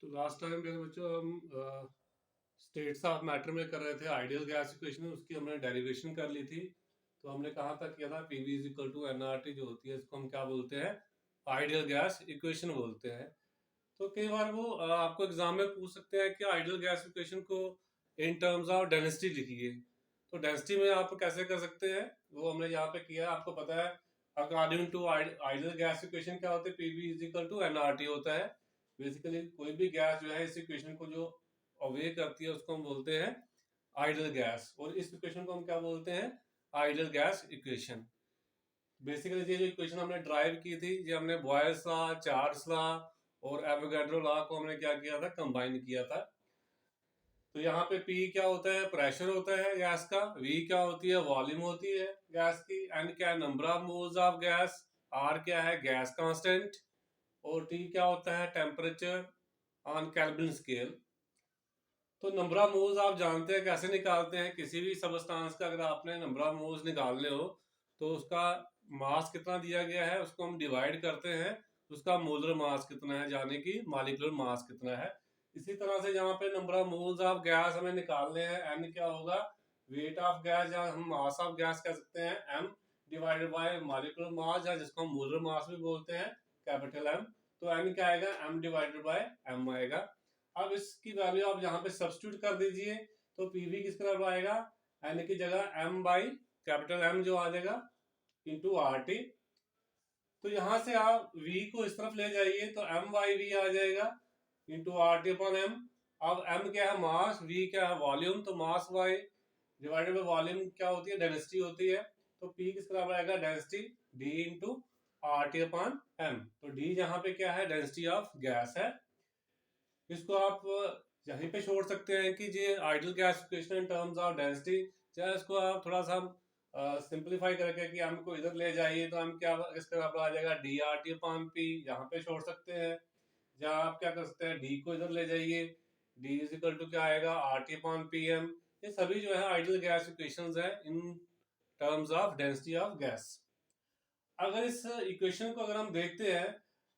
तो last time मेरे बच्चों हम स्टेट्स ऑफ मैटर में कर रहे थे आइडियल गैस इक्वेशन, उसकी हमने डेरिवेशन कर ली थी। तो हमने कहाँ तक किया था, PV is equal to NRT जो होती है इसको हम क्या बोलते हैं, आइडियल गैस इक्वेशन बोलते हैं। तो कई बार वो आपको एग्जाम में पूछ सकते हैं कि आइडियल गैस इक्वेशन को इन टर्म्स ऑफ डेंसिटी लिखिए। तो डेंसिटी में आप कैसे कर सकते हैं, वो हमने यहाँ पे किया है। आपको पता है according to ideal gas equation क्या होती है, PV is equal to NRT होता है। बेसिकली कोई भी गैस जो है इस इक्वेशन को जो ऑब्वे करती है उसको हम बोलते हैं आइडियल गैस, और इस इक्वेशन को हम क्या बोलते हैं, आइडियल गैस इक्वेशन। बेसिकली ये जो इक्वेशन हमने ड्राइव की थी, ये हमने बॉयल्स लॉ, चार्ल्स लॉ और एवोगैड्रो लॉ को हमने क्या किया था, कंबाइन किया था। तो यहाँ पे P क्या होता है, प्रेशर होता है गैस का, V क्या होती है, वॉल्यूम होती है गैस की, N क्या है, number of moles of gas, R क्या है, गैस कांस्टेंट, और T क्या होता है, टेम्परेचर ऑन केल्विन स्केल। तो नंबर ऑफ मोल्स आप जानते हैं कैसे निकालते हैं, किसी भी सबस्टांस का अगर आपने नंबर ऑफ मोल्स निकालने हो तो उसका मास कितना दिया गया है उसको हम डिवाइड करते हैं, उसका मोलर मास कितना है, यानी कि मॉलिक्यूलर मास कितना है। इसी तरह से यहाँ पे number of moles of gas हमें निकालने हैं, एन क्या होगा, वेट ऑफ गैस, या हम मास ऑफ गैस कह सकते हैं, M divided by molecular mass, या जिसको हम मोलर मास भी बोलते हैं, कैपिटल एम। तो एन क्या आएगा, एम डिवाइडेड बाय एम आएगा। अब इसकी वैल्यू आप यहाँ पे सब्स्टिट्यूट कर दीजिए, तो पीवी किस तरह आएगा, एन की जगह एम बाई कैपिटल एम जो आ जाएगा इंटू आर टी। तो यहाँ से आप v को इस तरफ ले जाइए तो एम बाई वी आ जाएगा into R T upon M. अब m क्या है, मास, v क्या है, वॉल्यूम, तो mass by divided by volume क्या होती है, डेंसिटी होती है। तो p किस तरह आएगा, density d into R T upon M. तो d यहाँ पे क्या है, डेंसिटी ऑफ गैस है। इसको आप यहीं पे छोड़ सकते हैं कि ये ideal gas equation in terms of density, चाहे इसको आप थोड़ा सा सिंपलीफाई करके कि एम को इधर ले जाइए तो हम क्या इसके बराबर आ जाएगा D R T upon P, यहाँ पे छोड़ सकते हैं। जहाँ आप क्या कर सकते हैं, डी को इधर ले जाइए, डी इज इक्वल टू क्या आएगा, R T upon P M. ये सभी जो है आइडियल गैस इक्वेशंस है in terms of density of gas. अगर इस इक्वेशन को अगर हम देखते हैं,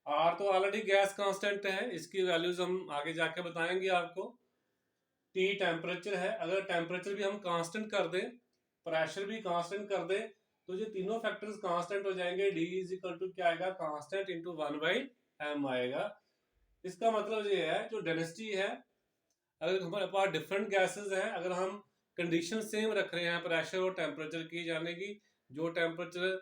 आर तो ऑलरेडी गैस कांस्टेंट है, इसकी वैल्यूज हम आगे जाके बताएंगे आपको। टी टेम्परेचर है, अगर टेम्परेचर भी हम कांस्टेंट कर दें, प्रेशर भी कांस्टेंट कर दें, तो ये तीनों फैक्टर्स कांस्टेंट हो जाएंगे। डी इज इक्वल टू क्या आएगा, constant into one by M आएगा। इसका मतलब ये है जो डेंसिटी है, अगर हमारे पास डिफरेंट गैसेस हैं, अगर हम कंडीशन सेम रख रहे हैं प्रेशर और टेम्परेचर की, यानी कि जो टेम्परेचर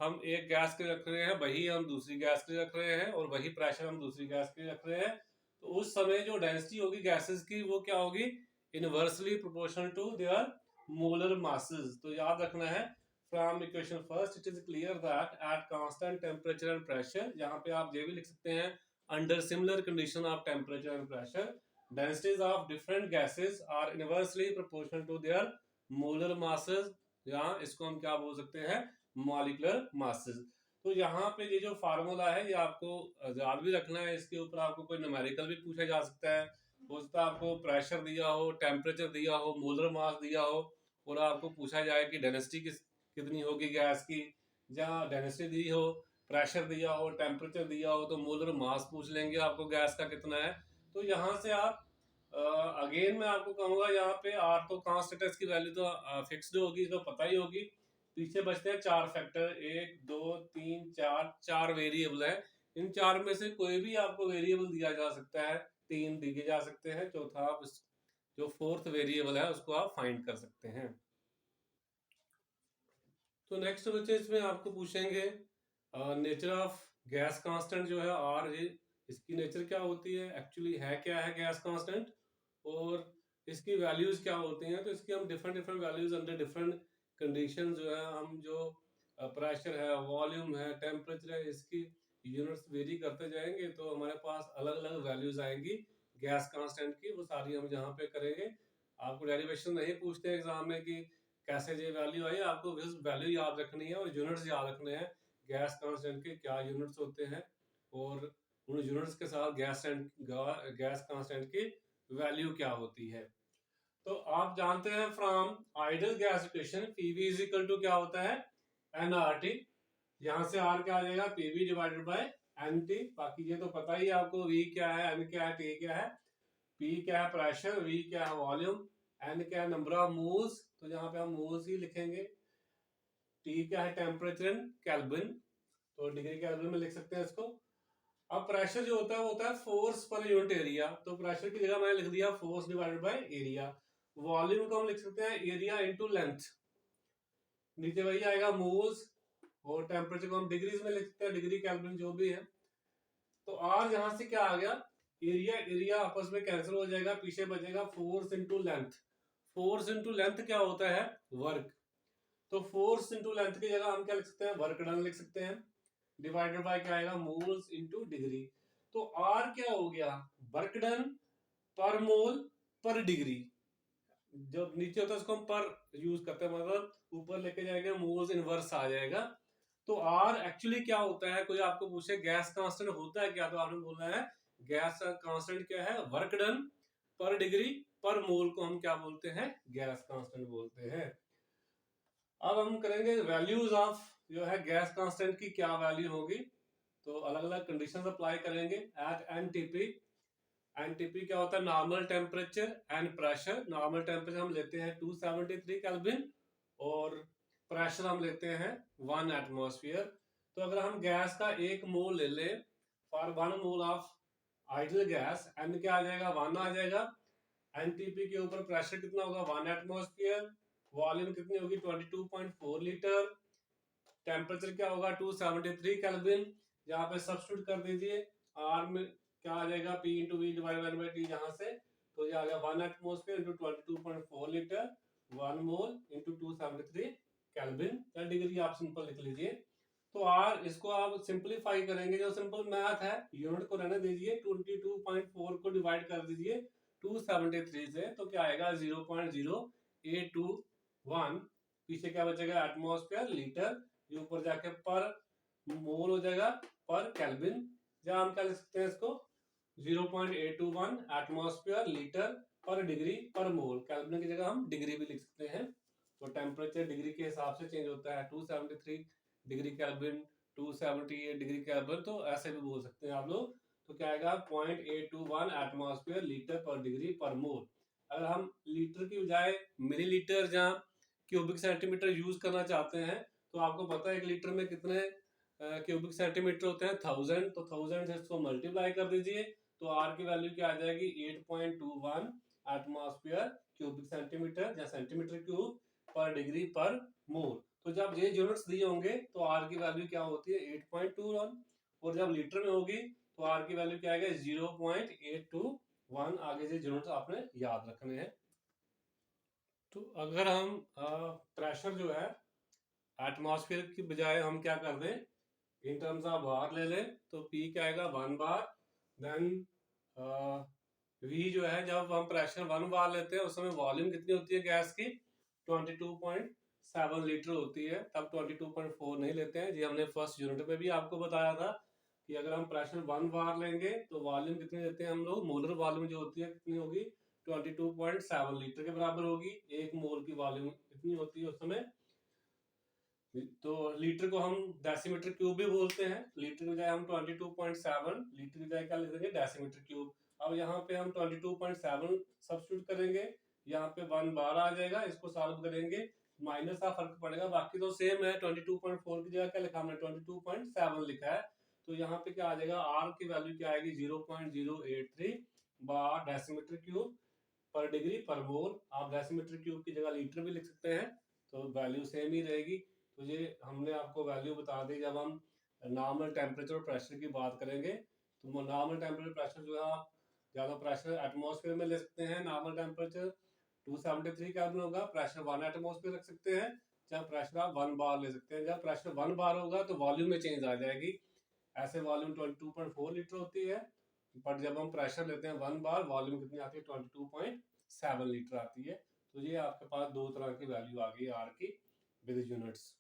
हम एक गैस के रख रहे हैं वही हम दूसरी गैस के रख रहे हैं, और वही प्रेशर हम दूसरी गैस के रख रहे हैं, तो उस समय जो डेंसिटी होगी गैसेस की वो क्या होगी, inversely proportional to their molar masses. तो याद रखना है, from equation first it is clear that at constant temperature and pressure, यहाँ पे आप ये भी लिख सकते हैं, under similar condition of temperature and pressure densities of different gases are inversely proportional to their molar masses, या इसको हम क्या बोल सकते हैं, मॉलिक्यूलर मासेस। तो यहाँ पे ये जो फार्मूला है ये आपको याद भी रखना है, इसके ऊपर आपको कोई न्यूमेरिकल भी पूछा जा सकता है। हो सकता है आपको प्रेशर दिया हो, टेम्परेचर दिया हो, मोलर मास दिया हो, और आपको पूछा जाए कि डेंसिटी कितनी होगी गैस की, जहाँ डेंसिटी दी हो, प्रेशर दिया हो, टेम्परेचर दिया हो, तो मोलर मास पूछ लेंगे आपको गैस का कितना है। तो यहाँ से आप अगेन मैं आपको कहूंगा, यहाँ पे आर तो कांस्टेंट है, इसकी वैल्यू तो फिक्स्ड होगी, इसको पता ही होगी। पीछे बचते हैं चार फैक्टर, एक दो तीन चार, चार वेरिएबल है। इन चार में से कोई भी आपको वेरिएबल दिया जा सकता है, तीन दिए जा सकते हैं, चौथा आप जो फोर्थ वेरिएबल है उसको आप फाइंड कर सकते हैं। तो नेक्स्ट बच्चे इसमें आपको पूछेंगे नेचर ऑफ गैस कांस्टेंट जो है आर, इसकी नेचर क्या होती है, एक्चुअली है क्या है गैस कांस्टेंट, और इसकी वैल्यूज क्या होती हैं। तो इसकी हम different different values under different condition जो है, हम जो प्रेशर है, वॉल्यूम है, टेम्परेचर है, इसकी यूनिट्स वेरी करते जाएंगे तो हमारे पास अलग अलग वैल्यूज आएंगी गैस कांस्टेंट की, वो सारी हम यहाँ पे करेंगे। आपको डेरिवेशन नहीं पूछते एग्जाम में कि कैसे ये वैल्यू आई, आपको वैल्यू याद रखनी है और यूनिट्स याद रखने हैं, गैस कांस्टेंट के क्या यूनिट्स होते हैं, और उन यूनिट्स के साथ गैस कांस्टेंट की वैल्यू क्या होती है। तो आप जानते हैं from ideal gas equation PV is equal to क्या होता है, एनआरटी। यहां से आर क्या आ जाएगा, PV divided by N T, बाकी ये तो पता ही है आपको, वी क्या है, एन क्या है, टी क्या है, पी क्या है प्रेशर, वी क्या है वॉल्यूम, एन क्या है नंबर ऑफ मोल्स, तो यहाँ पे हम मोल्स ही लिखेंगे, टी क्या है टेम्परेचर इन केल्विन, तो डिग्री केल्विन में लिख सकते हैं इसको। अब प्रेशर जो होता है वो होता है फोर्स पर यूनिट एरिया, तो प्रेशर की जगह मैंने लिख दिया force divided by area. Volume को हम लिख सकते हैं एरिया इनटू लेंथ, नीचे वही आएगा मोल्स, और टेम्परेचर को हम डिग्रीज में लिख सकते हैं, डिग्री केल्विन जो भी है। तो आर यहां से क्या आ गया, एरिया एरिया आपस में कैंसिल हो जाएगा, पीछे बचेगा force into length. Force into length क्या होता है, वर्क, तो फोर्स इनटू लेंथ की जगह हम क्या लिख सकते हैं, वर्क डन लिख सकते हैं, डिवाइडेड बाय क्या आएगा, मोल्स इनटू डिग्री। तो आर क्या हो गया, वर्क डन पर मोल पर डिग्री, जब नीचे होता है उसको हम पर यूज करते हैं, मतलब ऊपर लेके जाएंगे मोल्स इनवर्स आ जाएगा। तो आर एक्चुअली क्या होता है, कोई आपको पूछे गैस कांस्टेंट होता है क्या, तो आपने बोलना है गैस कांस्टेंट क्या है, वर्क डन पर डिग्री पर मोल को हम क्या बोलते हैं, गैस कांस्टेंट बोलते हैं। अब हम करेंगे वैल्यूज ऑफ जो है गैस कांस्टेंट की क्या वैल्यू होगी, तो अलग अलग कंडीशंस अप्लाई करेंगे। एट एनटीपी, एनटीपी क्या होता है, normal temperature and pressure, normal temperature हम लेते हैं 273 केल्विन और प्रेशर हम लेते हैं 1 एटमॉस्फेयर। तो अगर हम गैस का एक मोल ले लें for 1 mole of ideal gas, N क्या आ जाएगा, 1 आ जाएगा, एनटीपी के ऊपर प्रेशर कितना होगा 1 एटमॉस्फेयर, वॉल्यूम कितनी होगी 22.4 लीटर, टेम्परेचर क्या होगा 273 केल्विन, यहाँ पे सब्स्टिट्यूट कर दीजिए, आर में क्या आ जाएगा, P into V divided by T, यहाँ से तो ये आ गया 1 atmosphere into 22.4 litre, 1 mole into 273 kelvin, या डिग्री आप सिंपल लिख लीजिए। तो आर इसको आप सिंपलीफाई करेंगे, जो सिंपल मैथ है, यूनिट को रहने दीजिए, 22.4 को डिवाइड कर दीजिए 273 से, तो क्या आएगा 0.0821, पीछे क्या बचेगा एटमॉस्फेयर लीटर, ये ऊपर जाके पर मोल हो जाएगा पर केल्विन, जहां हम क्या लिख सकते हैं इसको 0.821 एटमॉस्फेयर लीटर पर डिग्री पर मोल, केल्विन की जगह हम डिग्री भी लिख सकते हैं। तो टेम्परेचर डिग्री के हिसाब से चेंज होता है, 273 डिग्री केल्विन, 278 डिग्री केल्विन, तो ऐसे भी बोल सकते हैं आप लोग। तो क्या आएगा 0.821 एटमॉस्फेयर लीटर पर डिग्री पर मोल। अगर हम लीटर की बजाय मिलीलीटर या क्यूबिक सेंटीमीटर यूज करना चाहते हैं, तो आपको पता है 1 लीटर में कितने क्यूबिक सेंटीमीटर होते हैं, 1000, तो 1000 से इसको मल्टीप्लाई कर दीजिए, तो आर की वैल्यू क्या आ जाएगी 8.21 एटमॉस्फेयर क्यूबिक सेंटीमीटर या सेंटीमीटर क्यूब पर डिग्री पर मोल। तो जब ये यूनिट्स दिए होंगे तो आर की वैल्यू क्या होती है 8.21, और जब लीटर में होगी तो आर की वैल्यू क्या आएगा 0.821, आगे से यूनिट्स आपने याद रखने हैं। तो अगर हम प्रेशर जो है एटमॉस्फेयर की बजाय हम क्या कर दें, इन टर्म्स ऑफ बार ले लें, तो P क्या आएगा 1 बार, देन V जो है, जब हम प्रेशर 1 बार लेते हैं उस समय वॉल्यूम कितनी होती है गैस की 22.7 लीटर होती है, तब 22.4 नहीं लेते हैं, जी हमने फर्स्ट यूनिट में भी आपको बताया था कि अगर हम प्रेशर 1 बार लेंगे तो वॉल्यूम कितनी लेते हैं हम लोग, मोलर वॉल्यूम जो होती है कितनी होगी 22.7 लीटर के बराबर होगी, एक मोल की वॉल्यूम कितनी होती है उस समय। तो लीटर को हम डेसीमीटर क्यूब भी बोलते हैं, लीटर की बजाय हम 22.7 लीटर की बजाय क्या लिख देंगे डेसीमीटर क्यूब। अब यहाँ पे हम 22.7 सब्स्टिट्यूट करेंगे, यहाँ पे 1 बार आ जाएगा, इसको सॉल्व करेंगे माइनस का फर्क पड़ेगा, बाकी तो सेम है, 22.4 की जगह क्या लिखा हमने 22.7 लिखा है, तो यहाँ पे क्या आ जाएगा आर की वैल्यू क्या आएगी 0.083 बार डेसीमीटर क्यूब पर डिग्री पर मोल, आप डेसीमीटर क्यूब की जगह लीटर भी लिख सकते हैं, तो वैल्यू सेम ही रहेगी। तो ये हमने आपको वैल्यू बता दी, जब हम नॉर्मल टेम्परेचर और प्रेशर की बात करेंगे, तो नॉर्मल टेम्परेचर प्रेशर जो है आप ज़्यादा प्रेशर एटमॉस्फेयर में ले सकते हैं, नॉर्मल टेम्परेचर 273 केल्विन होगा, प्रेशर 1 एटमॉस्फेयर रख सकते हैं, जब प्रेशर आप 1 बार ले सकते हैं, जब प्रेशर 1 बार होगा तो वॉल्यूम में चेंज आ जाएगी, ऐसे वॉल्यूम 22.4 लीटर होती है, बट जब हम प्रेशर लेते हैं 1 बार वॉल्यूम कितनी आती है 22.7 लीटर आती है। तो ये आपके पास दो तरह की वैल्यू आ गई आर की विद यूनिट्स।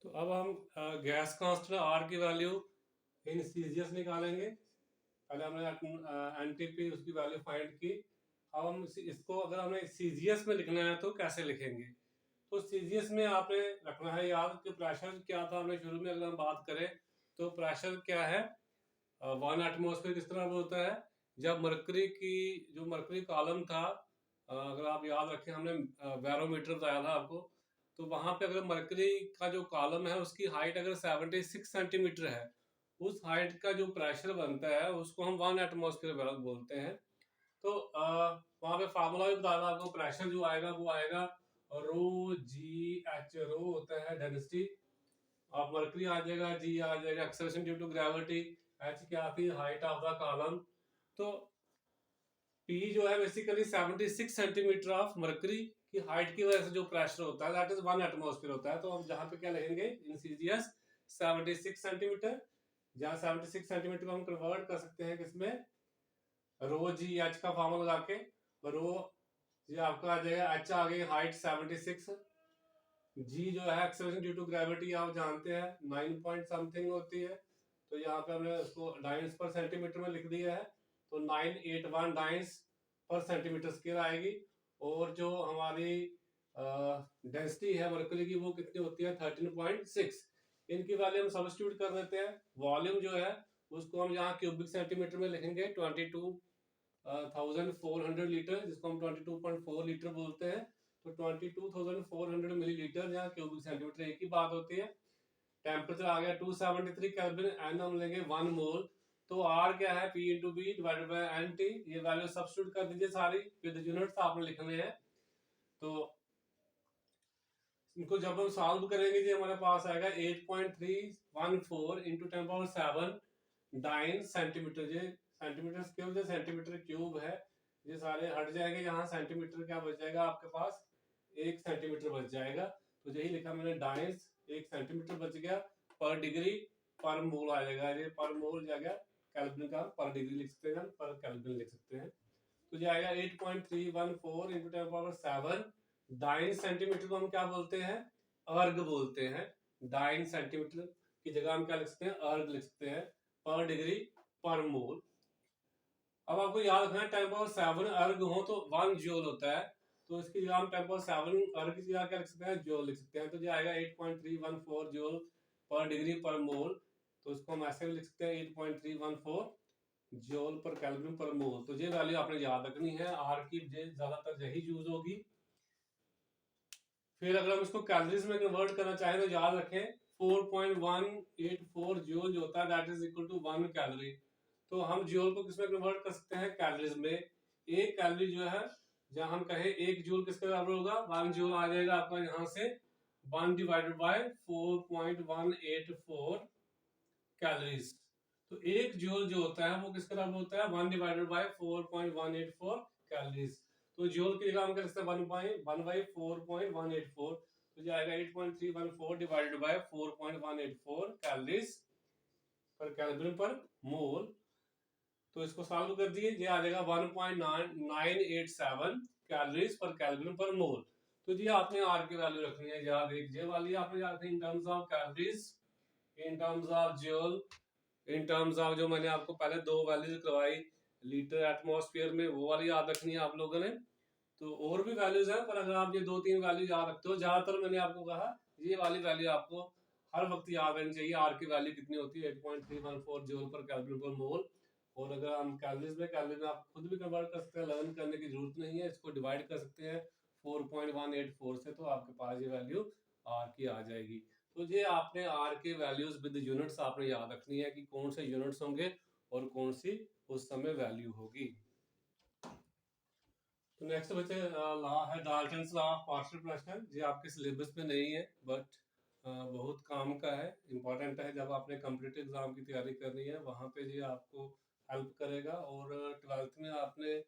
तो अब हम गैस कांस्टेंट आर की वैल्यू इन सीजीएस निकालेंगे, पहले हमने एनटीपी उसकी वैल्यू फाइंड की, अब हम इसको अगर हमें सीजीएस में लिखना है तो कैसे लिखेंगे, तो सीजीएस में आपने रखना है याद कि प्रेशर क्या था, हमने शुरू में अगर हम बात करें तो प्रेशर क्या है, 1 एटमॉस्फेयर किस तरह बोलता है, जब मरकरी की जो मरकरी कॉलम था, अगर आप याद रखें हमने बैरोमीटर बताया था आपको, तो वहां पे अगर मरकरी का जो कॉलम है उसकी हाइट अगर 76 सेंटीमीटर है, उस हाइट का जो प्रेशर बनता है उसको हम 1 एटमॉस्फेयर बोलते हैं। तो वहां पे फार्मूला भी बता रहा आपको, प्रेशर जो आएगा वो आएगा रो जी एच, रो होता है डेंसिटी ऑफ मरकरी आ जाएगा, जी आ जाएगा acceleration due to gravity, H क्या आती है हाइट ऑफ द कॉलम। तो पी जो है बेसिकली 76 सेंटीमीटर ऑफ मरकरी की हाइट की वजह से जो प्रेशर होता है दैट इज 1 एटमॉस्फेयर होता है। तो हम जहां पे क्या लिखेंगे इन सीजीएस 76 सेंटीमीटर, जहां 76 सेंटीमीटर को हम कन्वर्ट कर सकते हैं किसमें, रो जी एच का फॉर्मूला लगा के, रो जी आपका आ जाएगा, एच आ गई हाइट 76, जी जो है एक्सेलरेशन ड्यू टू ग्रेविटी आप जानते हैं 9 पॉइंट समथिंग होती है, तो यहाँ पे हमने उसको डाइंस पर सेंटीमीटर में लिख दिया है, तो 981 डाइंस पर सेंटीमीटर स्क्वायर आएगी। और जो हमारी डेंसिटी है मरकरी की वो कितनी होती है 13.6। इनकी वैल्यू हम सब्स्टिट्यूट कर देते हैं। वॉल्यूम जो है उसको हम यहाँ क्यूबिक सेंटीमीटर में लिखेंगे 22,400 लीटर, जिसको हम 22.4 लीटर बोलते हैं। तो 22,400 मिलीलीटर जहाँ क्यूबिक सेंटीमीटर एक ही बात होती है। टेम्परेचर आ गया 273 केल्विन, एन हम लेंगे 1 मोल, तो आर क्या है P into V divided by N T, ये वैल्यू सब्स्टिट्यूट कर दीजिए सारी, विद यूनिट्स आपने लिखने हैं। तो इनको जब हम सॉल्व करेंगे जी हमारे पास आएगा 8.314 इंटू 10⁷ डाइन सेंटीमीटर, ये सेंटीमीटर स्क्वायर सेंटीमीटर क्यूब है, ये सारे हट जाएंगे, यहाँ सेंटीमीटर क्या बच जाएगा आपके पास 1 सेंटीमीटर बच जाएगा। तो यही लिखा मैंने डाइंस 1 सेंटीमीटर बच गया, पर डिग्री पर मोल आ जाएगा, ये पर मोल जाएगा केल्विन का, पर डिग्री लिख सकते हैं, पर केल्विन लिख सकते हैं। तो जाएगा 8.314 इंटू 10⁷ डाइन सेंटीमीटर को हम क्या बोलते हैं, अर्ग बोलते हैं। डाइन सेंटीमीटर की जगह हम क्या लिख सकते हैं, अर्ग लिख सकते हैं, पर डिग्री पर मोल। अब आपको याद रखना है 10⁷ अर्ग हो तो 1 जूल होता है, तो इसकी जगह हम 10⁷ अर्ग की जगह क्या लिख सकते हैं, जूल लिख सकते हैं। तो जो आएगा 8.314 जूल पर डिग्री पर मोल, तो इसको हम ऐसे भी लिख सकते हैं 8.314 जूल पर केल्विन पर मोल। तो ये वैल्यू आपने याद रखनी है, आर की ज्यादातर यही यूज होगी। फिर अगर हम इसको कैलोरीज में कन्वर्ट करना चाहें तो याद रखें 4.184 जूल जो होता है that is equal to 1 calorie. तो हम जूल को किसमें कन्वर्ट कर सकते हैं, कैलोरीज में। एक कैलोरी जो है, जहां हम कहें 1 जूल किसके बराबर होगा, 1 जूल आ जाएगा आपका यहां से 1 डिवाइडेड बाय 4.184 कैलोरीज। तो 1 जूल जो होता है वो किसके बराबर होता है 1 डिवाइडेड बाय 4.184 कैलोरीज। तो जूल की जगह हम कर सकते हैं 1/4.184, तो जाएगा 8.314 डिवाइडेड बाय 4.184 कैलोरीज पर केल्विन पर मोल। तो इसको सॉल्व कर दिए, ये आ जाएगा 1.987 कैलोरीज पर केल्विन पर मोल। तो जी आपने आर की वैल्यू रखनी है, याद एक जे वाली आपने याद रखनी इन terms of calories, in terms of joule, in terms of जो मैंने आपको पहले 2 वैल्यूज करवाई लीटर एटमॉस्फेयर में, वो वाली याद रखनी है आप लोगों ने। तो और भी वैल्यूज हैं, पर अगर आप ये 2-3 वैल्यू याद रखते हो, ज्यादातर मैंने आपको कहा ये वाली वैल्यू आपको हर वक्त याद रहनी चाहिए। आर की वैल्यू कितनी होती है 8.314 जूल पर केल्विन पर मोल। और अगर हम कैलोरीज में आप खुद भी कन्वर्ट कर सकते हैं, लर्न करने की जरूरत नहीं है, इसको डिवाइड कर सकते हैं 4.184 से, तो आपके पास ये वैल्यू आर की आ जाएगी। तो ये आपने आर के वैल्यूज विद यूनिट्स आपने याद रखनी है कि कौन से यूनिट्स होंगे और कौन सी उस समय वैल्यू होगी। तो नेक्स्ट बच्चे लॉ है Dalton's law of partial pressure. ये आपके सिलेबस में नहीं है बट बहुत काम का है, इंपॉर्टेंट है, जब आपने कॉम्पिटिटिव एग्जाम की तैयारी करनी है वहाँ पे ये आपको हेल्प करेगा। और 12th में आपने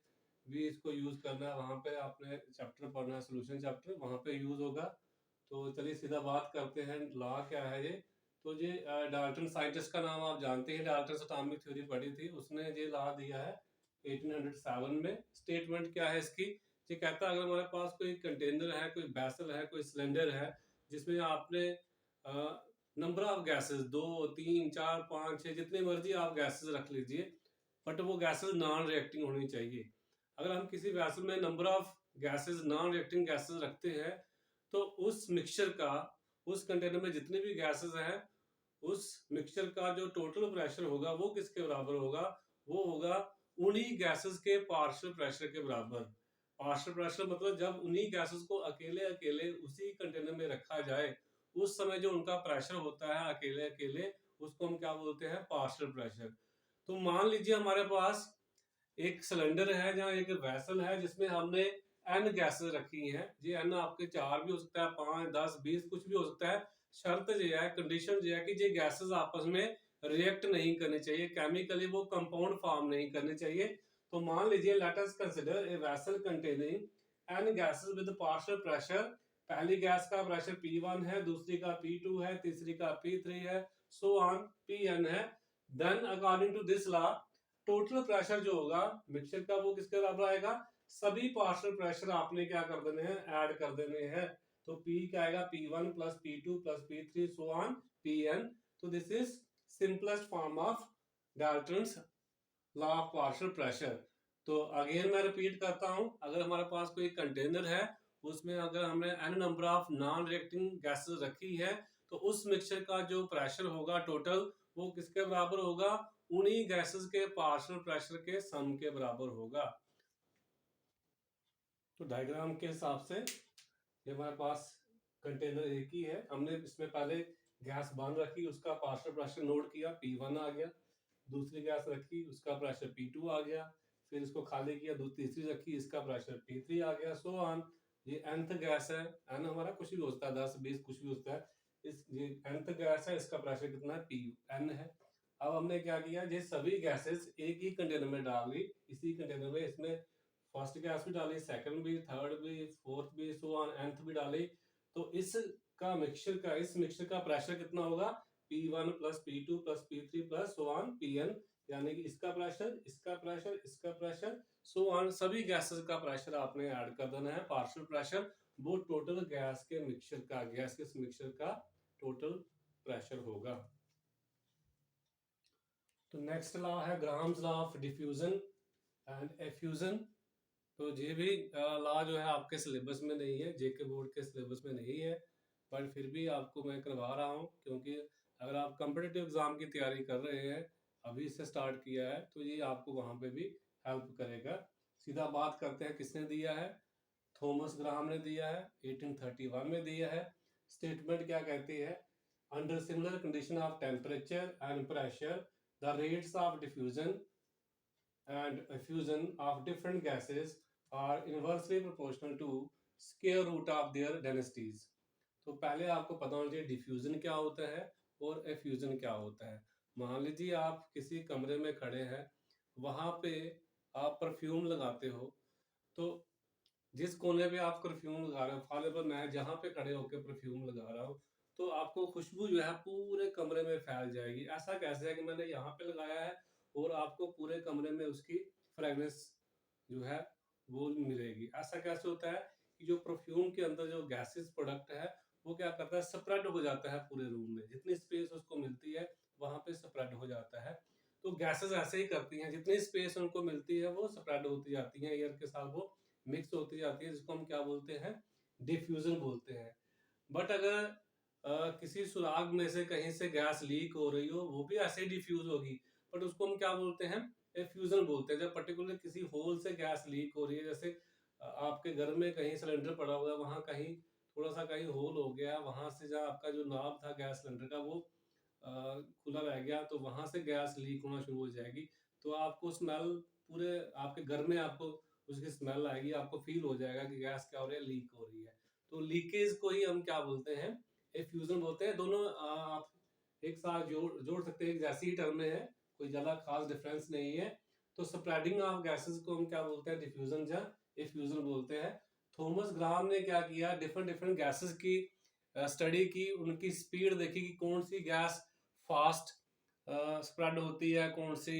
भी इसको यूज करना है, वहाँ पे आपने चैप्टर पढ़ना है सोल्यूशन चैप्टर, वहाँ पे यूज होगा। तो चलिए सीधा बात करते हैं, लॉ क्या है ये। तो ये डाल्टन साइंटिस्ट का नाम आप जानते हैं, डाल्टन एटॉमिक थ्योरी पढ़ी थी, उसने ये लॉ दिया है 1807 में। स्टेटमेंट क्या है इसकी, ये कहता है अगर हमारे पास कोई कंटेनर है, कोई बैसल है, कोई सिलेंडर है, जिसमें आपने नंबर ऑफ गैसेस 2 3 4 5 6 जितने मर्जी आप गैसेस रख लीजिए, बट वो गैसेस नॉन रिएक्टिंग होनी चाहिए। अगर हम किसी वैसल में number of gases non reacting gases रखते हैं, तो उस मिक्सचर का, उस कंटेनर में जितने भी गैसेस हैं उस मिक्सचर का जो टोटल प्रेशर होगा वो किसके बराबर होगा, वो होगा उन्हीं गैसेस के पार्शियल प्रेशर के बराबर। पार्शियल प्रेशर मतलब जब उन्हीं गैसेस को अकेले अकेले उसी कंटेनर में रखा जाए, उस समय जो उनका प्रेशर होता है अकेले अकेले, उसको हम क्या बोलते हैं, पार्शियल प्रेशर। तो मान लीजिए हमारे पास एक सिलेंडर है जहाँ एक वेसल है जिसमें हमने एन गैसेस रखी हैं। ये एन आपके 4 भी हो सकता है, 5, 10, 20 कुछ भी हो सकता है। शर्त ये है, कंडीशन ये है कि ये गैसेस आपस में रिएक्ट नहीं करनी चाहिए, केमिकली वो कंपाउंड फॉर्म नहीं करने चाहिए। तो मान लीजिए let us consider a vessel containing N gases with partial pressure. पहली गैस का प्रेशर P1 है, दूसरी का P2 है, तीसरी का P3 है, सो ऑन Pn है। Then according to this law total pressure जो होगा मिक्सचर का वो किसके बराबर आएगा, सभी पार्शियल प्रेशर आपने क्या कर देने हैं, ऐड कर देने हैं। तो P क्या आएगा, P1 plus P2 plus P3 so on Pn। तो this is simplest form of Dalton's law of partial pressure. तो अगेन मैं रिपीट करता हूं, अगर हमारे पास कोई कंटेनर है, उसमें अगर हमने n number of non reacting gases रखी है, तो उस मिक्सचर का जो प्रेशर होगा टोटल वो किसके बराबर होगा, उन्हीं गैसेस के पार्शियल प्रेशर के सम के बराबर होगा। तो डायग्राम के हिसाब से ये हमारे पास कंटेनर एक ही है, हमने इसमें पहले गैस बंद रखी, उसका पार्शियल प्रेशर नोट किया, P1 आ गया। दूसरी गैस रखी, उसका प्रेशर P2 आ गया। फिर इसको खाली किया, तीसरी रखी, इसका प्रेशर P3 आ गया, सो ऑन। ये nth गैस है, n हमारा कुछ भी हो सकता है, 10, 20 कुछ भी होता है। ये nth गैस है, इसका प्रेशर कितना है, Pn है। अब हमने क्या किया, ये सभी गैसेस एक ही कंटेनर में डाल ली, इसी कंटेनर में। इसमें फर्स्ट गैस भी डाली, सेकंड भी, थर्ड भी, फोर्थ भी, सो ऑन, nth भी डाली। तो इस मिक्सचर का प्रेशर कितना होगा, P1 plus P2 plus P3 plus so on Pn। यानी कि इसका प्रेशर, इसका प्रेशर, इसका प्रेशर, सो ऑन, सभी गैसेस का प्रेशर आपने ऐड कर देना है, पार्शियल प्रेशर। वो टोटल गैस के मिक्सचर का टोटल प्रेशर होगा। तो नेक्स्ट लॉ है grams law of diffusion and effusion. तो ये भी लॉ जो है आपके सिलेबस में नहीं है, जेके बोर्ड के सिलेबस में नहीं है, बट फिर भी आपको मैं करवा रहा हूँ, क्योंकि अगर आप कॉम्पिटिटिव एग्जाम की तैयारी कर रहे हैं, अभी से स्टार्ट किया है, तो ये आपको वहाँ पे भी हेल्प करेगा। सीधा बात करते हैं, किसने दिया है, थॉमस ग्राहम ने दिया है, 1831 में दिया है। स्टेटमेंट क्या कहती है, under similar condition of temperature and pressure the rates of diffusion and effusion of different gases are inversely proportional to square root of their densities। तो पहले आपको पता होना चाहिए डिफ्यूजन क्या होता है और एफ्यूजन क्या होता है। मान लीजिए आप किसी कमरे में खड़े हैं, वहां पे आप परफ्यूम लगाते हो, तो जिस कोने पे आप परफ्यूम लगा रहे हो, फॉर एग्जाम्पल मैं जहाँ पे खड़े होकर परफ्यूम लगा रहा हूँ, तो आपको खुशबू जो है पूरे कमरे में फैल जाएगी। ऐसा कैसे है कि मैंने यहाँ पे लगाया है और आपको पूरे कमरे में उसकी फ्रेगनेंस जो है वो मिलेगी। ऐसा कैसे होता है कि जो परफ्यूम के अंदर जो गैसेस प्रोडक्ट है, वो क्या करता है, स्प्रेड हो जाता है पूरे रूम में, जितनी स्पेस उसको मिलती है वहां पे स्प्रेड हो जाता है। तो गैसेस ऐसे ही करती हैं, जितनी स्पेस उनको मिलती है वो स्प्रेड होती जाती हैं, एयर के साथ वो मिक्स होती जाती है, जिसको हम क्या बोलते हैं, डिफ्यूजन बोलते हैं। बट अगर किसी सुराग में से कहीं से गैस लीक हो रही हो, वो भी ऐसे ही डिफ्यूज होगी, बट उसको हम क्या बोलते हैं, एफ्यूजन बोलते हैं। जब पर्टिकुलर किसी होल से गैस लीक हो रही है, जैसे आपके घर में कहीं सिलेंडर पड़ा हुआ है, वहां कहीं थोड़ा सा कहीं होल हो गया, वहां से जहाँ आपका जो नॉब था गैस सिलेंडर का वो खुला रह गया, तो वहां से गैस लीक होना शुरू हो जाएगी। तो आपको स्मेल, पूरे आपके घर में आपको उसकी स्मेल आएगी, आपको फील हो जाएगा कि गैस क्या हो रही है, लीक हो रही है। तो लीकेज को ही हम क्या बोलते हैं, एफ्यूजन बोलते हैं। दोनों आप एक साथ जोड़ सकते हैं, एक जैसी ही टर्म है, कोई ज्यादा खास डिफरेंस नहीं है। तो स्प्रेडिंग ऑफ गैसेस को हम क्या बोलते हैं, डिफ्यूजन या एफ्यूजन बोलते हैं। थॉमस ग्राहम ने क्या किया, डिफरेंट डिफरेंट गैसेस की स्टडी की, उनकी स्पीड देखी कि कौन सी गैस फास्ट स्प्रेड होती है, कौन सी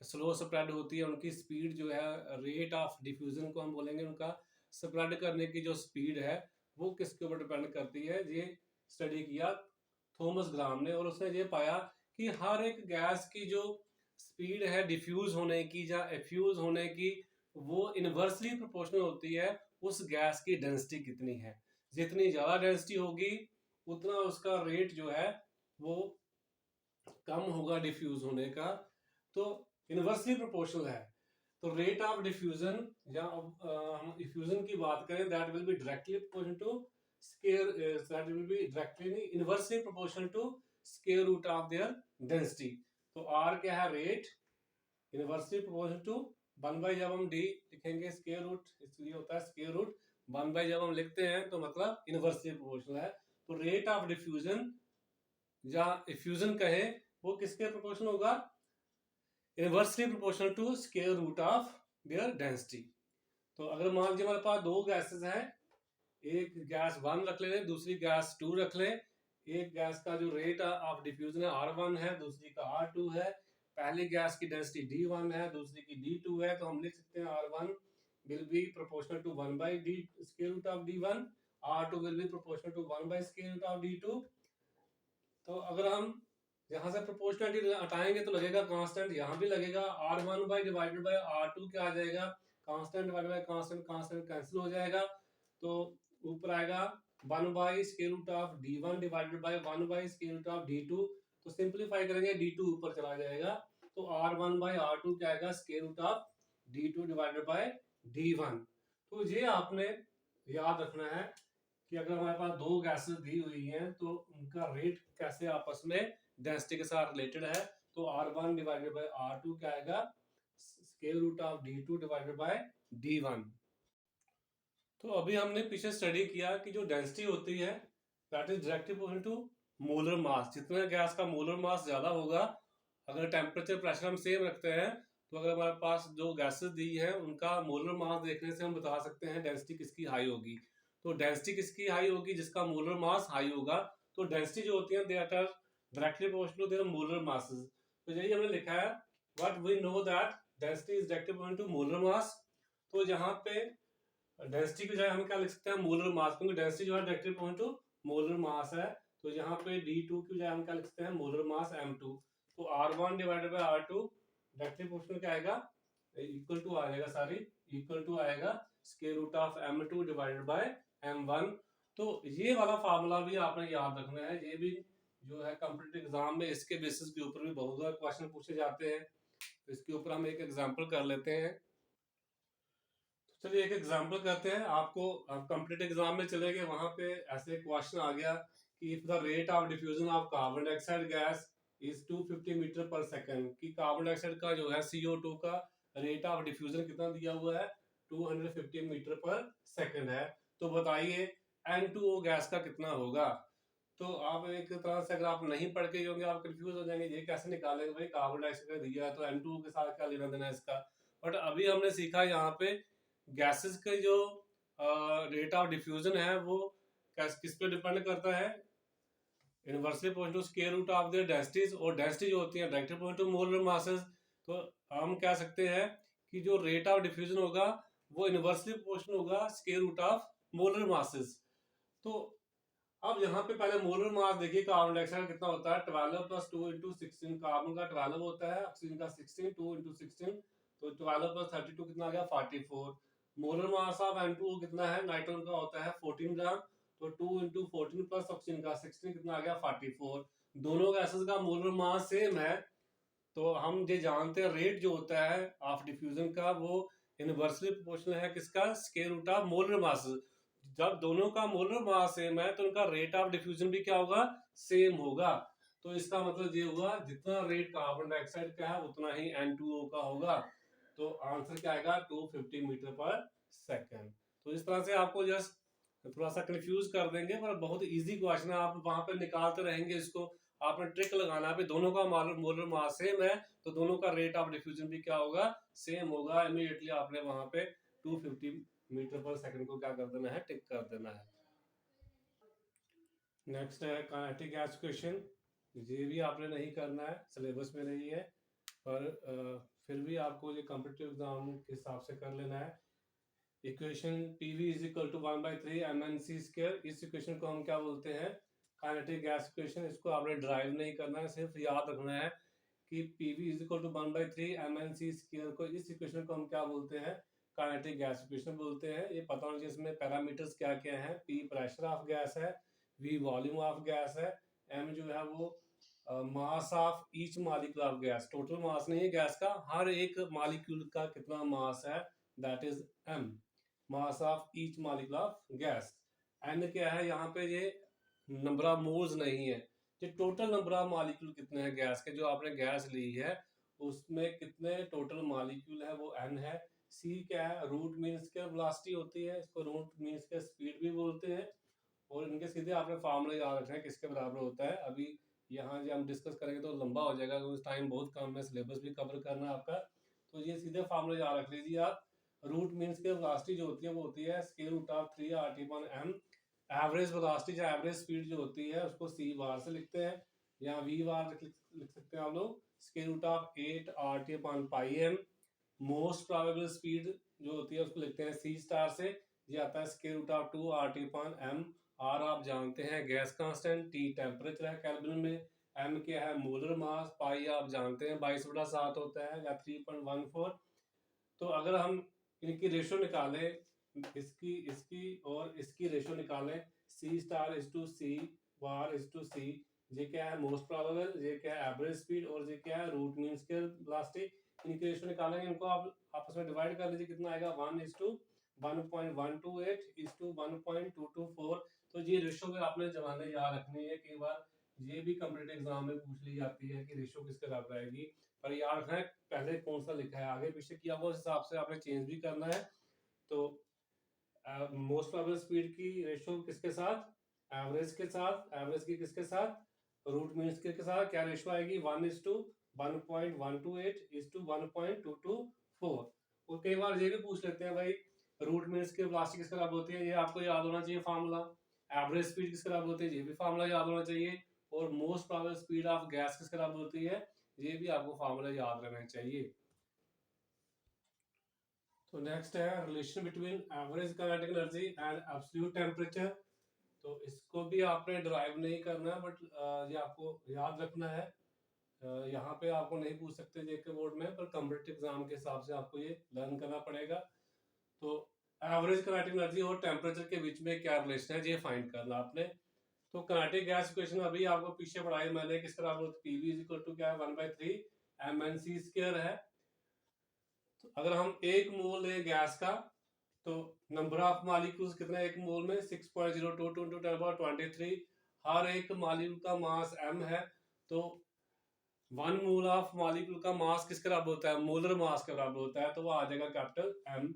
स्लो स्प्रेड होती है। उनकी स्पीड जो है, रेट ऑफ डिफ्यूजन को हम बोलेंगे, उनका स्प्रेड करने की जो स्पीड है वो किसके ऊपर डिपेंड करती है। ये स्टडी किया थॉमस ग्राहम ने, और उसने ये पाया कि हर एक गैस की जो स्पीड है डिफ्यूज होने की या एफ्यूज होने की, वो इनवर्सली प्रोपोर्शनल होती है उस गैस की डेंसिटी कितनी है। जितनी ज्यादा डेंसिटी होगी, उतना उसका रेट जो है वो कम होगा डिफ्यूज होने का, तो इनवर्सली प्रोपोर्शनल है। तो रेट ऑफ डिफ्यूजन या हम डिफ्यूजन की बात करें, that will be directly proportional to square, that will be directly नहीं, inversely proportional to square root of their density. तो आर क्या है, रेट, इनवर्सली प्रोपोर्शनल टू 1 जब हम डी लिखेंगे स्क्वायर रूट, इसलिए होता है स्क्वायर रूट 1 जब हम लिखते हैं तो मतलब इनवर्सली प्रोपोर्शनल है। तो रेट ऑफ डिफ्यूजन या इफ्यूजन कहें वो किसके प्रोपोर्शनल होगा, inversely proportional to square root of their density. तो अगर मान लीजिए हमारे पास दो गैसेस हैं, एक गैस 1 रख लें, दूसरी गैस 2 रख लें। एक गैस का जो रेट ऑफ डिफ्यूजन है R1 है, दूसरी का R2 है। पहली गैस की डेंसिटी D1 है, दूसरी की D2 है, तो हम लिख सकते हैं R1 will be proportional to 1 by D square root of D1, R2 will be proportional to 1 by square root of D2। तो अगर हम यहाँ से प्रोपोर्शनलिटी हटाएंगे तो लगेगा कांस्टेंट, यहाँ भी लगेगा R1 by divided by R2 क्या आ जाएगा, constant divided by constant, constant cancel हो जाएगा। तो ऊपर आएगा 1 by square root of D1 divided by 1 by square root of D2। तो सिंपलीफाई करेंगे D2 ऊपर चला जाएगा, तो R1 बाई R2 क्या आएगा, square root of D2 divided by D1। तो ये आपने याद रखना है कि अगर हमारे पास दो गैसेस दी हुई हैं तो उनका रेट कैसे आपस में डेंसिटी के साथ रिलेटेड है। तो R1 डिवाइडेड बाय R2 क्या आएगा, square root of D2 divided by D1। तो अभी हमने पीछे स्टडी किया कि जो डेंसिटी होती है that is directly proportional to molar mass. जितना गैस का मोलर मास ज्यादा होगा, अगर टेम्परेचर प्रेशर हम सेम रखते हैं, तो अगर हमारे पास जो गैसेस दी हैं उनका मोलर मास देखने से हम बता सकते हैं डेंसिटी किसकी हाई होगी। तो डेंसिटी किसकी हाई होगी, जिसका मोलर मास हाई होगा। तो डेंसिटी जो होती है they are directly proportional to their molar masses. तो यही हमने लिखा है, what we know that density is directly proportional to molar mass. तो यहाँ पे डेंसिटी की जगह हम क्या लिख सकते हैं, मोलर मास, क्योंकि डेंसिटी जो है directly proportional to molar mass है। तो यहाँ पे D2 की जगह हम क्या लिख सकते हैं, मोलर मास M2। तो R1 divided by R2 directly proportional क्या आएगा, इक्वल टू आ जाएगा, सॉरी इक्वल टू आएगा square root of M2 divided by M1। तो ये वाला फार्मूला भी आपने याद रखना है, ये भी जो है कॉम्पिटिटिव एग्जाम में इसके बेसिस के ऊपर भी बहुत सारे क्वेश्चन पूछे जाते हैं। तो इसके ऊपर हम एक एग्जाम्पल कर लेते हैं। चलिए एक एग्जांपल करते हैं। आपको कॉम्पिटिटिव एग्जाम में चले गए, वहां पे ऐसे क्वेश्चन आ गया कि if the rate of diffusion of carbon dioxide gas is 250 metre per second, कि कार्बन डाइऑक्साइड का जो है CO2 का रेट ऑफ डिफ्यूजन कितना दिया हुआ है, 250 मीटर पर सेकंड है। तो बताइए N2O गैस का कितना होगा। तो आप एक तरह से अगर आप नहीं पढ़ के होंगे आप कंफ्यूज हो जाएंगे, ये कैसे निकालेंगे भाई, कार्बन डाइऑक्साइड का दिया है तो N2O के साथ क्या लेना देना है इसका। बट अभी हमने सीखा यहाँ पे गैसेस के जो रेट ऑफ डिफ्यूजन है वो किस पे डिपेंड करता है, inversely proportional to square root of their densities, और डेंसिटी जो होती है directly proportional to molar masses. तो हम कह सकते हैं कि जो रेट ऑफ डिफ्यूजन होगा वो इनवर्सली प्रोपोर्शनल होगा square root of molar masses. तो अब यहाँ पे पहले मोलर मास देखिए, कार्बन डाइऑक्साइड कितना होता है, 12 प्लस 2 इंटू 16, कार्बन का 12 होता है, ऑक्सीजन का 16, 2 इंटू 16, तो 12 प्लस 32 कितना आ गया 44। मोलर मास ऑफ N2O कितना है, नाइट्रोजन का होता है 14 ग्राम, तो 2 इंटू 14 प्लस ऑक्सीजन का 16 कितना आ गया 44। दोनों गैसेस का मोलर मास सेम है, तो हम ये जानते हैं रेट जो होता है ऑफ डिफ्यूजन का वो इनवर्सली प्रोपोर्शनल है किसका, square root of molar mass. जब दोनों का मोलर मास सेम है तो उनका रेट ऑफ डिफ्यूजन भी क्या होगा, सेम होगा। तो इसका मतलब ये हुआ जितना रेट कार्बन डाइऑक्साइड का है उतना ही N2O का होगा। तो आंसर क्या आएगा 250 मीटर पर सेकंड। तो इस तरह से आपको जस्ट थोड़ा सा कंफ्यूज कर देंगे, पर बहुत इजी क्वेश्चन है, आप वहां पे निकालते रहेंगे इसको। आपने ट्रिक लगाना है, दोनों का मोलर मास सेम है तो दोनों का रेट ऑफ डिफ्यूजन भी क्या होगा, सेम होगा। इमीडिएटली आपने वहां पे 250 मीटर पर सेकंड को क्या कर देना है, टिक कर देना है। नेक्स्ट है काइनेटिक गैस इक्वेशन। ये भी आपने नहीं करना है, सिलेबस में नहीं है, पर फिर भी आपको ये कॉम्पिटिटिव एग्जाम के हिसाब से कर लेना है। Equation PV is equal to 1/3 mnc²। इस इक्वेशन को हम क्या बोलते हैं, काइनेटिक गैस इक्वेशन। इसको आपने ड्राइव नहीं करना है, सिर्फ याद रखना है कि PV is equal to 1/3 mnc² को, इस इक्वेशन को हम क्या बोलते हैं, काइनेटिक गैस इक्वेशन बोलते हैं। ये पता होना चाहिए इसमें पैरामीटर्स क्या क्या हैं। P प्रेशर ऑफ गैस है, V वॉल्यूम ऑफ गैस है, M जो है वो mass of each molecule of gas, total mass नहीं है गैस का, हर एक मॉलिक्यूल का कितना मास है, that is m, mass of each molecule of gas. n क्या है यहाँ पे, ये नंबर ऑफ मोल्स नहीं है, ये टोटल नंबर ऑफ मॉलिक्यूल कितने हैं गैस के, जो आपने गैस ली है उसमें कितने टोटल मॉलिक्यूल है वो n है। c क्या है, रूट मीन्स के वेलोसिटी होती है, इसको रूट मीन्स के स्पीड भी बोलते हैं, और इनके सीधे आपने फार्मूले याद रखना है किसके बराबर होता है। अभी यहाँ जो हम डिस्कस करेंगे तो लंबा हो जाएगा क्योंकि टाइम बहुत कम है, सिलेबस भी कवर करना है आपका, तो ये सीधे फार्मूले याद रख लीजिए आप। रूट मीन्स के वेलोसिटी जो होती है वो होती है square root of 3 RT/m। Average velocity या एवरेज स्पीड जो होती है उसको c बार से लिखते हैं, या v बार लिख सकते हैं आप लोग, square root of 8 RT/m। Most probable speed जो होती है उसको लिखते हैं c स्टार से, ये आता है square root of 2 RT/m। Are आप जानते हैं गैस कांस्टेंट, टी टेम्परेचर है केल्विन में, एम क्या है मोलर मास, पाई आप जानते हैं 22/7 होता है या 3.14। तो अगर हम इनकी रेशो निकालें, इसकी इसकी और इसकी रेशो निकालें, C star is to C bar is to C, ये क्या है मोस्ट प्रोबेबल, ये क्या है एवरेज स्पीड, और ये क्या है रूट मीन स्क्वायर वेलोसिटी। इनकी रेशो निकालेंगे, इनको आप आपस में डिवाइड कर लीजिए, कितना आएगा 1:1.128 तो ये रेशो में आपने जमाने याद रखनी है, कई बार ये भी कॉम्पिटिटिव एग्जाम में पूछ ली जाती है कि रेशो किसके बराबर आएगी, पर याद रखना है पहले कौन सा लिखा है, आगे पीछे किया हुआ उस हिसाब से आपने चेंज भी करना है। तो मोस्ट प्रोबेबल स्पीड की रेशो किसके साथ, एवरेज के साथ, एवरेज की किसके साथ, रूट मीन स्क्वायर के साथ, क्या रेशो आएगी 1:1.128:1.224। और कई बार ये भी पूछ लेते हैं भाई रूट मीन स्क्वायर वेलोसिटी किसके बराबर होती है, ये आपको याद होना चाहिए फार्मूला। एवरेज स्पीड किसके बराबर होती है, ये भी फार्मूला याद होना चाहिए। और most probable speed of gas किसके बराबर होती है, ये भी आपको फार्मूला याद रहना चाहिए। तो नेक्स्ट है relation between average kinetic energy and absolute temperature. तो इसको भी आपने ड्राइव नहीं करना है, बट ये आपको याद रखना है। यहाँ पे आपको नहीं पूछ सकते जेके बोर्ड में, पर कॉम्पिटिटिव एग्जाम के हिसाब से आपको ये लर्न करना पड़ेगा। तो एवरेज काइनेटिक एनर्जी और टेम्परेचर के बीच में क्या रिलेशन है ये फाइंड करना आपने। तो काइनेटिक गैस इक्वेशन अभी आपको पीछे पढ़ाई मैंने, किस तरह पीवी इज इक्वल टू क्या है 1/3 mnc² है। तो अगर हम एक मोल ले गैस का, तो नंबर ऑफ मॉलिक्यूल्स कितने एक मोल में 6.022 × 10⁻23। हर एक मॉलिक्यूल का मास m है, तो 1 मोल ऑफ मॉलिक्यूल का मास किसके बराबर होता है, मोलर मास के बराबर होता है, तो वो आ जाएगा कैपिटल M।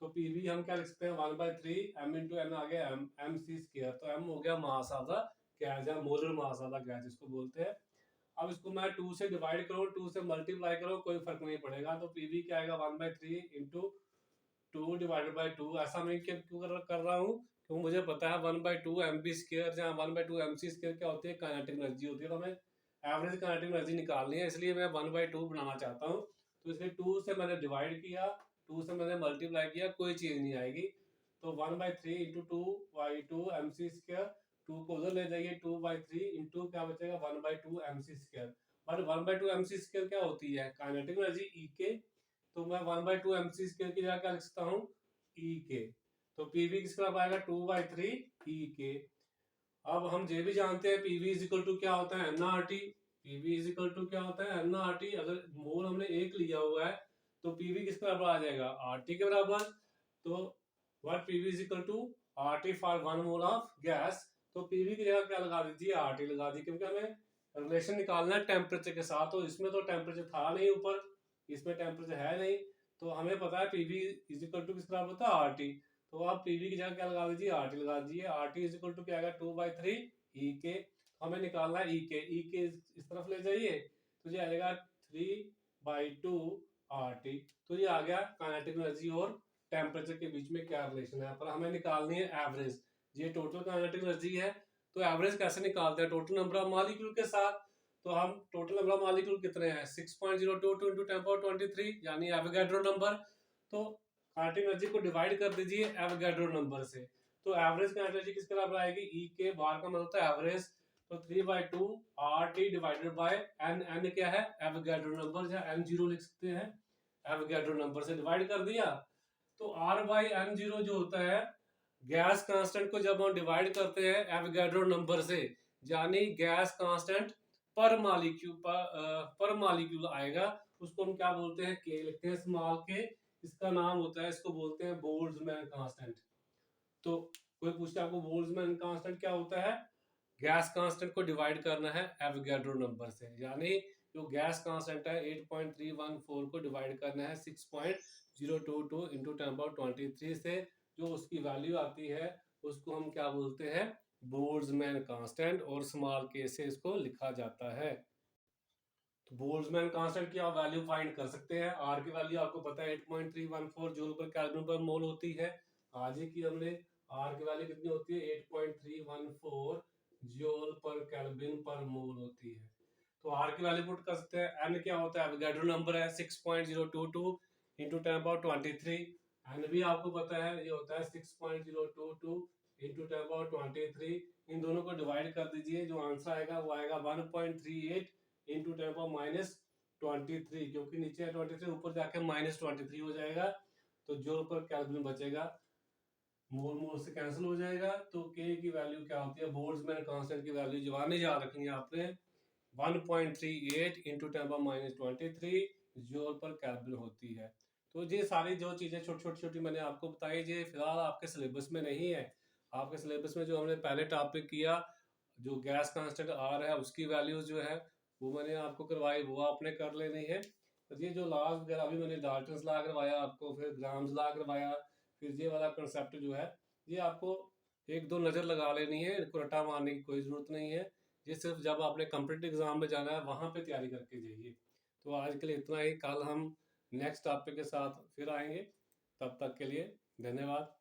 तो पीवी हम क्या लिख सकते हैं 1/3 m × n आ गया mc², तो m हो गया मास ऑफ द गैस या molar mass of the gas जिसको बोलते हैं। अब इसको मैं 2 से डिवाइड करो, 2 से मल्टीप्लाई करो, कोई फर्क नहीं पड़ेगा, तो पीवी क्या आएगा 1/3 × 2/2। ऐसा मैं क्यों कर रहा हूँ, क्योंकि मुझे पता है 1/2 mv² या 1/2 mc² क्या होती है, काइनेटिक एनर्जी होती है, तो हमें एवरेज काइनेटिक एनर्जी निकालनी है, इसलिए मैं 1/2 बनाना चाहता हूँ। तो इसलिए 2 से मैंने डिवाइड किया, 2 से मैंने मल्टीप्लाई किया, कोई चीज नहीं आएगी। तो 1/3 × 2/2 mc², 2 को उधर ले जाइए, 2/3 इंटू क्या बचेगा 1/2 mc²। पर 1/2 mc² क्या होती है, काइनेटिक एनर्जी E के, तो मैं 1/2 mc² की जगह क्या लिख सकता हूँ E के। तो पीवी किसके बराबर आएगा 2/3 E के। अब हम ये भी जानते हैं पीवी इज इक्वल टू क्या होता है nRT। PV is equal to क्या होता है nRT। अगर मोल हमने एक लिया हुआ है तो पीवी किसके बराबर आ जाएगा RT के बराबर। तो what PV is equal to RT for 1 mole of gas. तो पीवी की जगह क्या लगा दीजिए RT लगा दीजिए, क्योंकि हमें रिलेशन निकालना है टेम्परेचर के साथ, तो इसमें तो टेम्परेचर था नहीं ऊपर, इसमें टेम्परेचर है नहीं, तो हमें पता है पीवी इज इक्वल टू किस बराबर होता है RT। तो आप पीवी की जगह क्या लगा दीजिए RT लगा दीजिए। RT इज इक्वल टू क्या आएगा 2/3 E के। हमें निकालना है E के, E के इस तरफ ले जाइए तो ये आएगा 3/2 RT। तो ये आ गया काइनेटिक एनर्जी और टेम्परेचर के बीच में क्या रिलेशन है, पर हमें निकालनी है एवरेज। ये टोटल काइनेटिक एनर्जी है, तो एवरेज कैसे निकालते हैं, टोटल नंबर ऑफ मॉलिक्यूल के साथ। तो हम टोटल नंबर ऑफ मॉलिक्यूल कितने हैं 6.022 × 10⁻23 यानी एवोगैड्रो नंबर। तो काइनेटिक एनर्जी को डिवाइड कर दीजिए एवोगैड्रो नंबर से, तो एवरेज काइनेटिक एनर्जी किसके बराबर आएगी E के, बार का मतलब होता है एवरेज। तो 3/2 RT divided by n। n क्या है एवोगैड्रो नंबर, या n0 लिख सकते हैं, एवोगैड्रो नंबर से डिवाइड कर दिया। तो R/n0 जो होता है गैस कांस्टेंट को जब हम डिवाइड करते हैं एवोगैड्रो नंबर से, यानी गैस कांस्टेंट पर मालिक्यूल आएगा, उसको हम क्या बोलते हैं, के लिखते हैं स्मॉल के। इसका नाम होता है, इसको बोलते हैं बोल्ट्जमैन कांस्टेंट। तो कोई पूछता है आपको बोल्ट्जमैन कांस्टेंट क्या होता है, गैस कांस्टेंट को डिवाइड करना है एवोगैड्रो नंबर से, यानी जो गैस कांस्टेंट है 8.314 को डिवाइड करना है 6.022 इंटू 10⁻23 से, जो उसकी वैल्यू आती है उसको हम क्या बोलते हैं, बोल्ट्जमैन कांस्टेंट, और स्मॉल के से इसको लिखा जाता है। तो बोल्ट्जमैन कांस्टेंट की आप वैल्यू फाइंड कर सकते हैं। आर की वैल्यू आपको पता है 8.314 जूल पर केल्विन पर मोल होती है। आज ही की हमने आर की वैल्यू कितनी होती है, 8.314 जूल पर केल्विन पर मोल होती है। तो आर की वैल्यू पुट कर सकते हैं। एन क्या होता है, एवोगैड्रो नंबर है 6.022 इंटू 10⁻23। एन भी आपको पता है, ये होता है 6.022 इंटू 10⁻23। इन दोनों को डिवाइड कर दीजिए, जो आंसर आएगा वो आएगा 1.38 इंटू 10⁻23, क्योंकि नीचे है 23, ऊपर जाके -23 हो जाएगा, तो जो ऊपर केल्विन बचेगा मोल मोल से कैंसिल हो जाएगा। तो के की वैल्यू क्या होती है, बोल्ट्जमैन कांस्टेंट की वैल्यू जवानी याद रखनी है आपने, 1.38 इंटू 10⁻23 जूल पर केल्विन होती है। तो ये सारी जो चीजें छोटी मैंने आपको बताई, ये फिलहाल आपके सिलेबस में नहीं है। आपके सिलेबस में जो हमने पहले टॉपिक किया, जो गैस कांस्टेंट आर है उसकी वैल्यूज जो है वो मैंने आपको करवाई, वो आपने कर लेनी है। तो ये जो लॉज वगैरह अभी मैंने डाल्टन्स लॉ करवाया आपको, फिर ग्राम्स लॉ करवाया, फिर ये वाला कंसेप्ट जो है ये आपको एक दो नज़र लगा लेनी है, इनको रट्टा मारने की कोई ज़रूरत नहीं है। ये सिर्फ जब आपने कॉम्पिटिटिव एग्जाम में जाना है वहाँ पे तैयारी करके जाइए। तो आज के लिए इतना ही, कल हम नेक्स्ट टॉपिक के साथ फिर आएंगे। तब तक के लिए धन्यवाद।